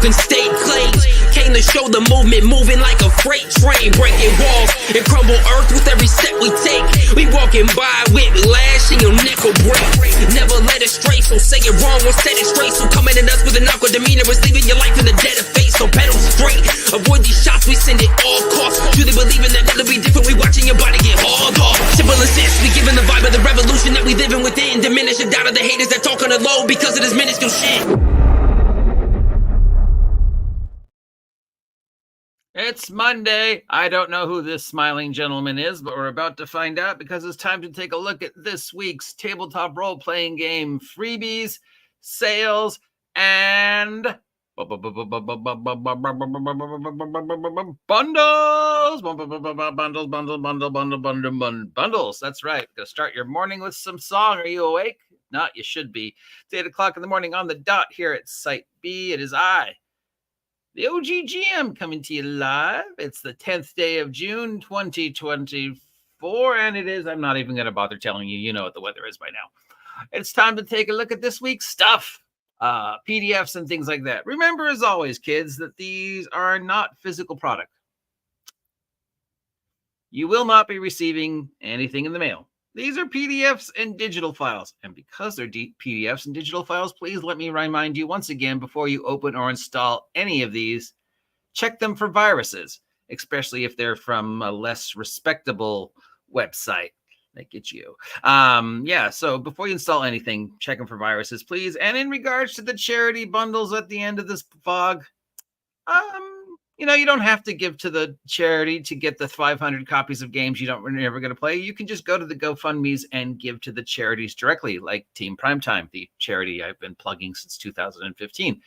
broken state claims. Came to show the movement moving like a freight train, breaking walls and crumble earth with every step we take. We walking by with lash and your neck will break. Never let it stray, so say it wrong or set it straight. So coming at us with an awkward demeanor is leaving your life in the dead of fate. So pedal straight, avoid these shots, we send it all costs. Truly believing that it'll be different, we watching your body get hauled off. Simple as this, we giving the vibe of the revolution that we living within. Diminish the doubt of the haters that talk on the low because of this minuscule shit. It's Monday. I don't know who this smiling gentleman is, but we're about to find out because it's time to take a look at this week's tabletop role-playing game freebies, sales, and bundles. Bundles. That's right. Gonna start your morning with some song. Are you awake? Not, you should be. It's 8 o'clock in the morning on the dot here at Site B. It is I, the OGGM, coming to you live. It's the 10th day of June, 2024, and it is, I'm not even going to bother telling you, you know what the weather is by now. It's time to take a look at this week's stuff, PDFs and things like that. Remember, as always, kids, that these are not physical product. You will not be receiving anything in the mail. These are PDFs and digital files. And because they're PDFs and digital files, please let me remind you once again, before you open or install any of these, check them for viruses, especially if they're from a less respectable website that gets you. Yeah, so before you install anything, check them for viruses, please. And in regards to the charity bundles at the end of this vlog, you know, you don't have to give to the charity to get the 500 copies of games you're never going to play. You can just go to the GoFundMes and give to the charities directly, like Team Primetime, the charity I've been plugging since 2015.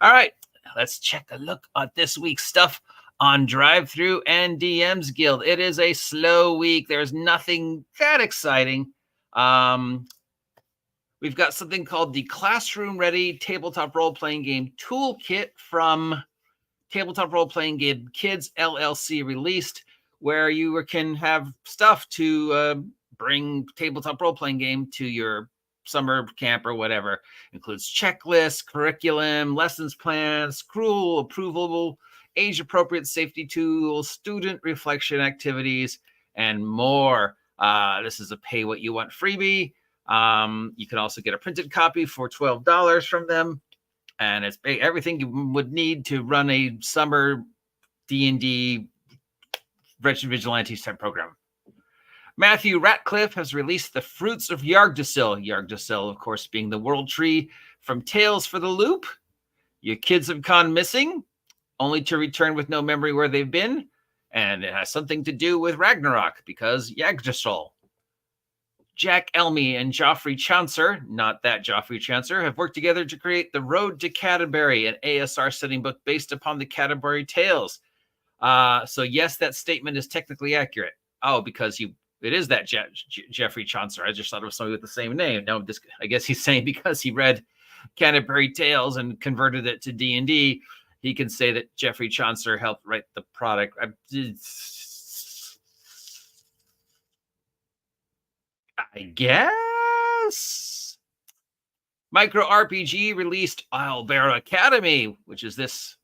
All right, let's check a look at this week's stuff on Drive-Thru and DM's Guild. It is a slow week. There's nothing that exciting. We've got something called the Classroom Ready Tabletop Role-Playing Game Toolkit from Tabletop Role-Playing Game Kids LLC released, where you can have stuff to bring tabletop role-playing game to your summer camp or whatever. Includes checklists, curriculum, lessons plans, accrual, approval, age-appropriate safety tools, student reflection activities, and more. This is a pay-what-you-want freebie. You can also get a printed copy for $12 from them. And it's everything you would need to run a summer D&D Wretched Vigilantes type program. Matthew Ratcliffe has released The Fruits of Yggdrasil. Yggdrasil, of course, being the world tree from Tales for the Loop. Your kids have gone missing, only to return with no memory where they've been. And it has something to do with Ragnarok, because Yggdrasil. Jack Elmy and Joffrey Chaucer, not that Joffrey Chaucer, have worked together to create The Road to Canterbury, an ASR setting book based upon the Canterbury Tales. So yes, that statement is technically accurate. Oh, because it is that Jeffrey Chaucer. I just thought it was somebody with the same name. No, I guess he's saying because he read Canterbury Tales and converted it to D&D, he can say that Jeffrey Chaucer helped write the product. I guess. Micro RPG released Owlbear Academy, which is this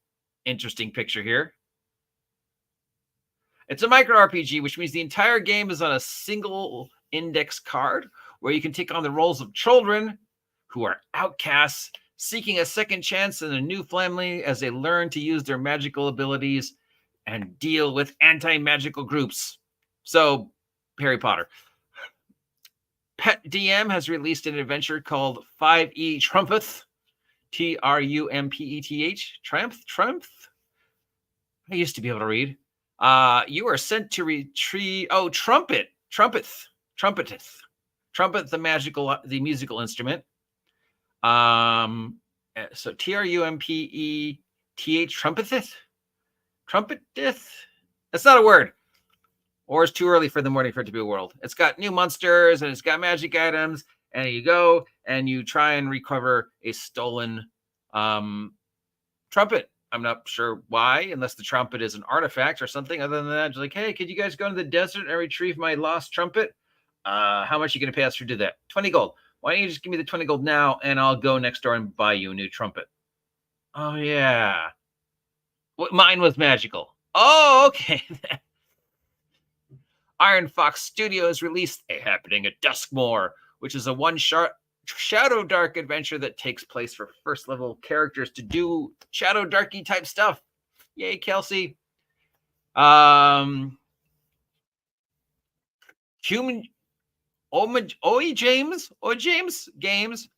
interesting picture here. It's a micro RPG, which means the entire game is on a single index card where you can take on the roles of children who are outcasts, seeking a second chance in a new family as they learn to use their magical abilities and deal with anti-magical groups. So, Harry Potter. Pet DM has released an adventure called 5e Trumpeth. Trumpeth. Trumpeth. I used to be able to read. You are sent to retrieve. Oh, trumpet. Trumpeth. Trumpet, the musical instrument. So Trumpeth. Trumpeteth. That's not a word. Or it's too early for the morning for it to be a world. It's got new monsters and it's got magic items. And you go and you try and recover a stolen trumpet. I'm not sure why, unless the trumpet is an artifact or something. Other than that, just like, hey, could you guys go into the desert and retrieve my lost trumpet? How much are you going to pay us to do that? 20 gold. Why don't you just give me the 20 gold now and I'll go next door and buy you a new trumpet? Oh, yeah. Mine was magical. Oh, okay. Iron Fox Studios released A Happening at Duskmoor, which is a one-shot shadowdark adventure that takes place for first-level characters to do shadowdarky type stuff. Yay, Kelsey. Human Oi James Games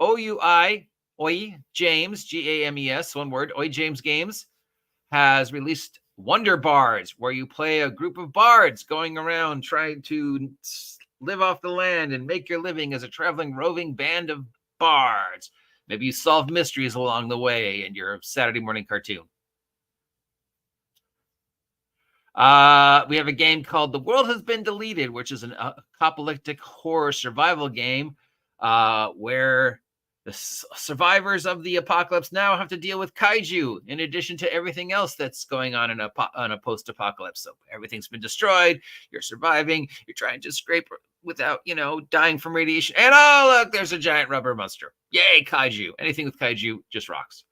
Oi James GAMES, one word. Oi James Games has released Wonder Bards, where you play a group of bards going around trying to live off the land and make your living as a traveling roving band of bards. Maybe you solve mysteries along the way in your Saturday morning cartoon. We have a game called The World Has Been Deleted, which is an apocalyptic horror survival game where the survivors of the apocalypse now have to deal with kaiju in addition to everything else that's going on in a post-apocalypse. So everything's been destroyed. You're surviving. You're trying to scrape without, dying from radiation. And oh, look, there's a giant rubber monster. Yay, kaiju. Anything with kaiju just rocks.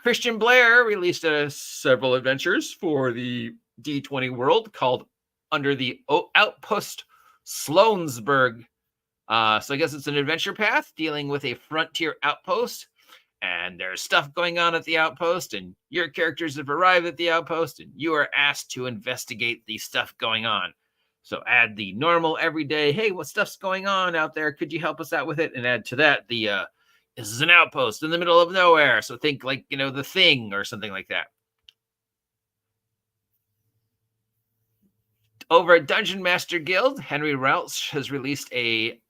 Christian Blair released several adventures for the D20 world called Under the Outpost Sloansburg. So I guess it's an adventure path dealing with a frontier outpost, and there's stuff going on at the outpost, and your characters have arrived at the outpost, and you are asked to investigate the stuff going on. So add the normal everyday, hey, what stuff's going on out there? Could you help us out with it? And add to that the this is an outpost in the middle of nowhere. So think like, The Thing or something like that. Over at Dungeon Master Guild, Henry Welch has released a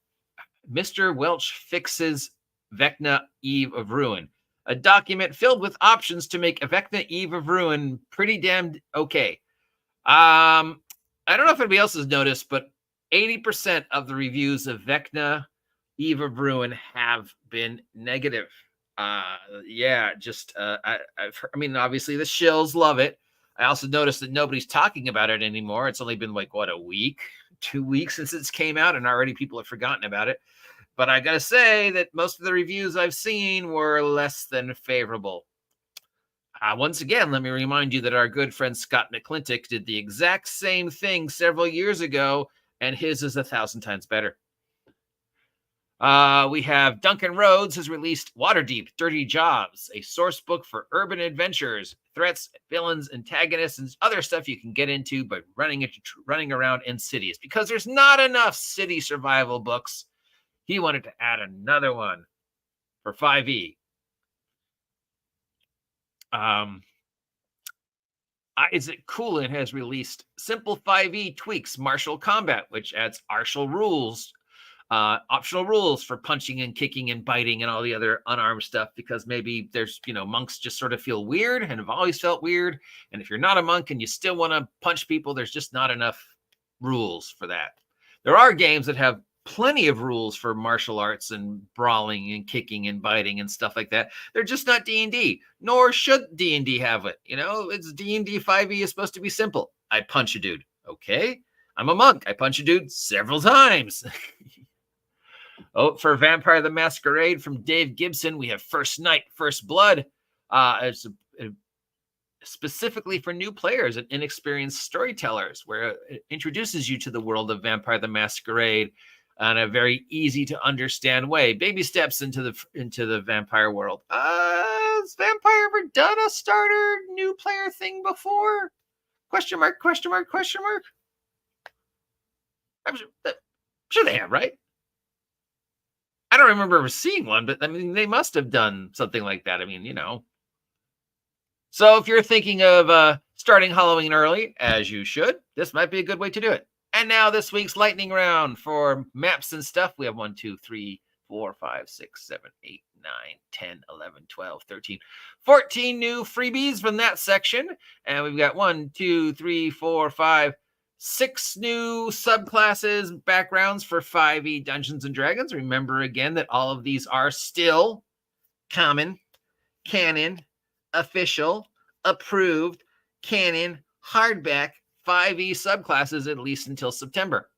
Mr. Welch Fixes Vecna Eve of Ruin, a document filled with options to make Vecna Eve of Ruin pretty damn okay. I don't know if anybody else has noticed, but 80% of the reviews of Vecna Eve of Ruin have been negative. Obviously the shills love it. I also noticed that nobody's talking about it anymore. It's only been a week, 2 weeks since it came out, and already people have forgotten about it. But I gotta say that most of the reviews I've seen were less than favorable. Once again, let me remind you that our good friend Scott McClintock did the exact same thing several years ago, and his is 1,000 times better. We have Duncan Rhodes has released Waterdeep Dirty Jobs, a source book for urban adventures, threats, villains, antagonists, and other stuff you can get into by running around in cities. Because there's not enough city survival books, he wanted to add another one for 5e. Isaac Coolin has released Simple 5e Tweaks Martial Combat, which adds optional rules for punching and kicking and biting and all the other unarmed stuff, because maybe there's, monks just sort of feel weird and have always felt weird. And if you're not a monk and you still want to punch people, there's just not enough rules for that. There are games that have plenty of rules for martial arts and brawling and kicking and biting and stuff like that. They're just not D&D, nor should D&D have it. It's D&D 5e is supposed to be simple. I punch a dude. Okay. I'm a monk. I punch a dude several times. For Vampire the Masquerade from Dave Gibson, we have First Night, First Blood. It's specifically for new players and inexperienced storytellers, where it introduces you to the world of Vampire the Masquerade in a very easy to understand way. Baby steps into the vampire world. Has Vampire ever done a starter new player thing before? Question mark, question mark, question mark. I'm sure they have, right? I don't remember ever seeing one, but they must have done something like that. So if you're thinking of starting Halloween early, as you should, this might be a good way to do it. And now this week's lightning round for maps and stuff. We have 1, 2, 3, 4, 5, 6, 7, 8, 9, 10, 11, 12, 13, 14 new freebies from that section. And we've got 1, 2, 3, 4, 5, 6 new subclasses, backgrounds for 5e Dungeons & Dragons. Remember again that all of these are still common, canon, official, approved, canon, hardback, 5e subclasses, at least until September.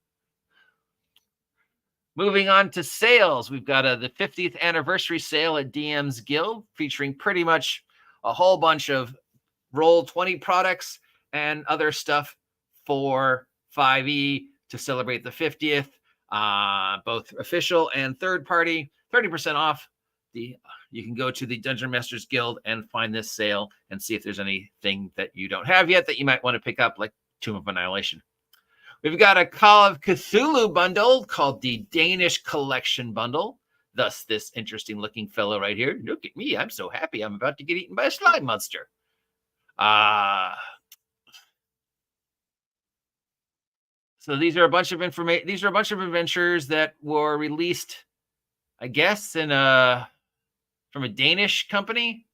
Moving on to sales, we've got the 50th anniversary sale at DM's Guild, featuring pretty much a whole bunch of Roll20 products and other stuff for 5e to celebrate the 50th, both official and third party, 30% off. You can go to the Dungeon Masters Guild and find this sale and see if there's anything that you don't have yet that you might want to pick up, like Tomb of Annihilation. We've got a Call of Cthulhu bundle called the Danish Collection Bundle. Thus, this interesting looking fellow right here. Look at me. I'm so happy. I'm about to get eaten by a slime monster. So these are a bunch of information. These are a bunch of adventures that were released, I guess, in from a Danish company.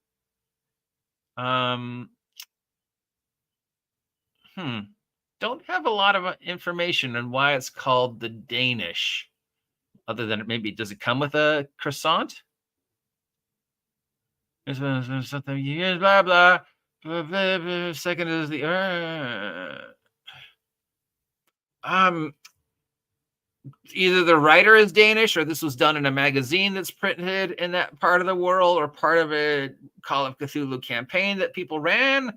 Don't have a lot of information on why it's called the Danish, other than maybe does it come with a croissant? There's something blah blah. Second is the either the writer is Danish or this was done in a magazine that's printed in that part of the world or part of a Call of Cthulhu campaign that people ran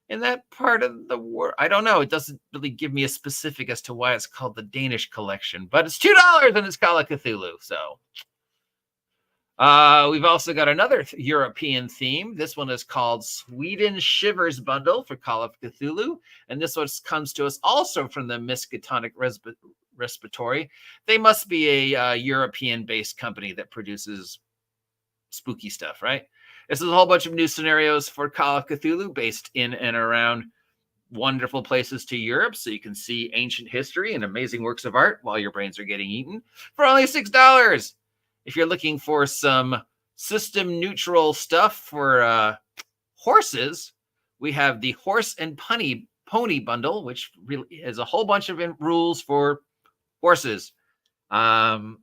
in that part of the world. I don't know. It doesn't really give me a specific as to why it's called the Danish collection, but it's $2 and it's Call of Cthulhu. So we've also got another European theme. This one is called Sweden Shivers Bundle for Call of Cthulhu. And this one comes to us also from the Miskatonic Respiratory. They must be a European-based company that produces spooky stuff, right? This is a whole bunch of new scenarios for Call of Cthulhu based in and around wonderful places to Europe, so you can see ancient history and amazing works of art while your brains are getting eaten for only $6. If you're looking for some system-neutral stuff for horses, we have the Horse and Pony Bundle, which really is a whole bunch of rules for horses in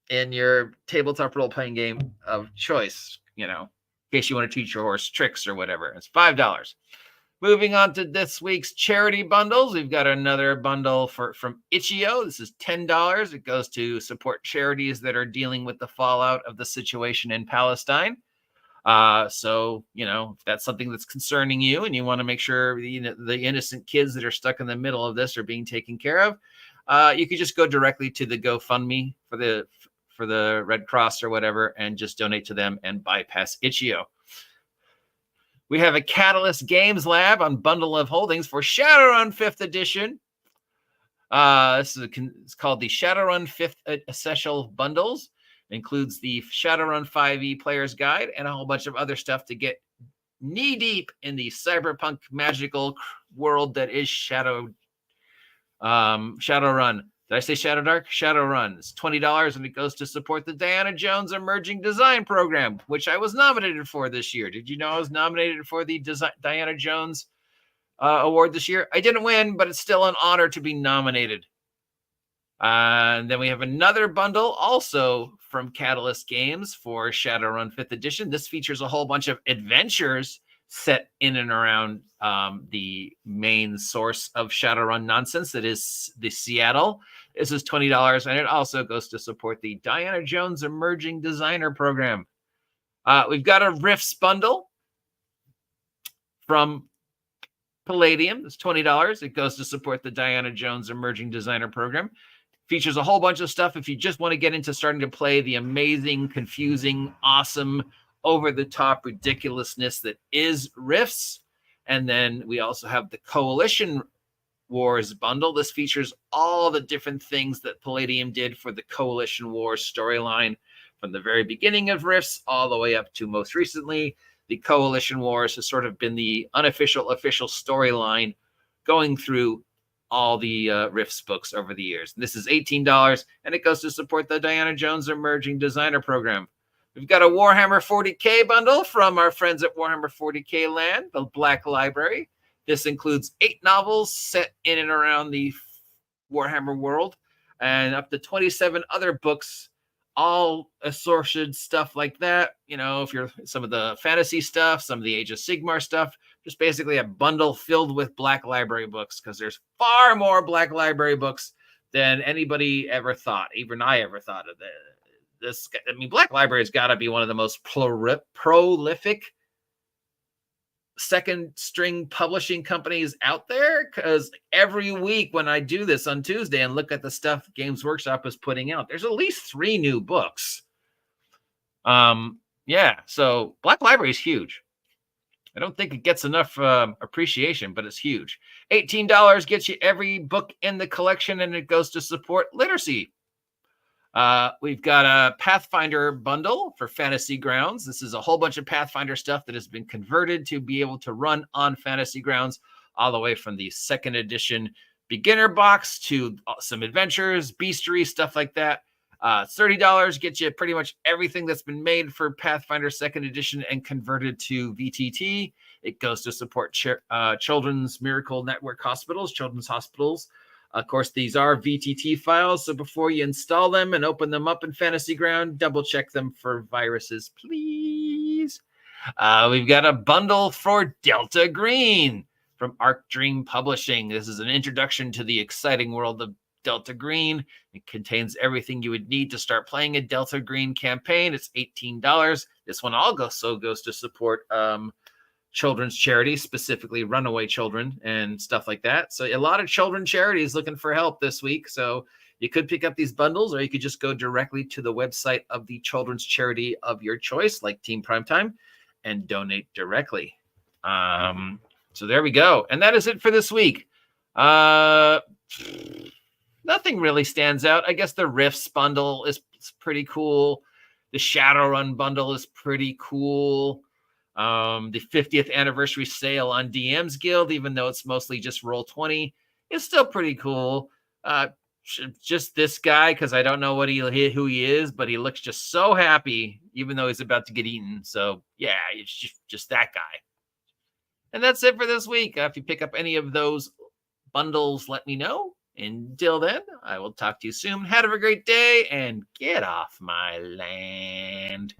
your tabletop role-playing game of choice, you know, in case you want to teach your horse tricks or whatever. It's $5. Moving on to this week's charity bundles, we've got another bundle from Itch.io. This is $10. It goes to support charities that are dealing with the fallout of the situation in Palestine. So, you know, if that's something that's concerning you and you want to make sure the innocent kids that are stuck in the middle of this are being taken care of, you could just go directly to the GoFundMe for the Red Cross or whatever and just donate to them and bypass Itch.io. We have a Catalyst Games Lab on Bundle of Holdings for Shadowrun 5th Edition. It's called the Shadowrun 5th Essential Bundles. It includes the Shadowrun 5e Player's Guide and a whole bunch of other stuff to get knee-deep in the cyberpunk magical world that is Shadowrun. Did I say Shadowdark? Shadowrun. It's $20 and it goes to support the Diana Jones Emerging Design Program, which I was nominated for this year. Did you know I was nominated for the Diana Jones award this year? I didn't win, but it's still an honor to be nominated. And then we have another bundle also from Catalyst Games for Shadowrun 5th Edition. This features a whole bunch of adventures set in and around the main source of Shadowrun nonsense, that is the Seattle. This is $20, and it also goes to support the Diana Jones Emerging Designer Program. We've got a Rifts bundle from Palladium. It's $20. It goes to support the Diana Jones Emerging Designer Program. Features a whole bunch of stuff if you just want to get into starting to play the amazing, confusing, awesome, over-the-top ridiculousness that is Rifts. And then we also have the Coalition Wars bundle. This features all the different things that Palladium did for the Coalition Wars storyline from the very beginning of Rifts all the way up to most recently. The Coalition Wars has sort of been the unofficial, official storyline going through all the Rifts books over the years. This is $18, and it goes to support the Diana Jones Emerging Designer Program. We've got a Warhammer 40K bundle from our friends at Warhammer 40K Land, the Black Library. This includes 8 novels set in and around the Warhammer world and up to 27 other books, all assorted stuff like that. You know, if you're some of the fantasy stuff, some of the Age of Sigmar stuff, just basically a bundle filled with Black Library books, because there's far more Black Library books than anybody ever thought. Even I ever thought of this. I mean, Black Library's got to be one of the most prolific second string publishing companies out there, because every week when I do this on Tuesday and look at the stuff Games Workshop is putting out, there's at least 3 new books. Yeah, so Black Library is huge. I don't think it gets enough appreciation, but it's huge. $18 gets you every book in the collection, and it goes to support literacy. We've got a Pathfinder bundle for Fantasy Grounds. This is a whole bunch of Pathfinder stuff that has been converted to be able to run on Fantasy Grounds, all the way from the 2nd edition beginner box to some adventures, bestiary, stuff like that. $30 gets you pretty much everything that's been made for Pathfinder 2nd edition and converted to VTT. It goes to support Children's Miracle Network hospitals, children's hospitals. Of course, these are VTT files, so before you install them and open them up in Fantasy Ground, double check them for viruses, please. We've got a bundle for Delta Green from Arc Dream Publishing. This is an introduction to the exciting world of Delta Green. It contains everything you would need to start playing a Delta Green campaign. It's $18. This one also goes to support children's charities, specifically runaway children and stuff like that. So a lot of children charities looking for help this week. So you could pick up these bundles, or you could just go directly to the website of the children's charity of your choice, like Team Primetime, and donate directly. So there we go. And that is it for this week. Nothing really stands out. I guess the Rifts bundle is pretty cool. The Shadowrun bundle is pretty cool. The 50th anniversary sale on DM's Guild, even though it's mostly just Roll20, is still pretty cool. Just this guy, because I don't know who he is, but he looks just so happy, even though he's about to get eaten. So yeah, it's just that guy. And that's it for this week. If you pick up any of those bundles, let me know. Until then, I will talk to you soon. Have a great day and get off my land.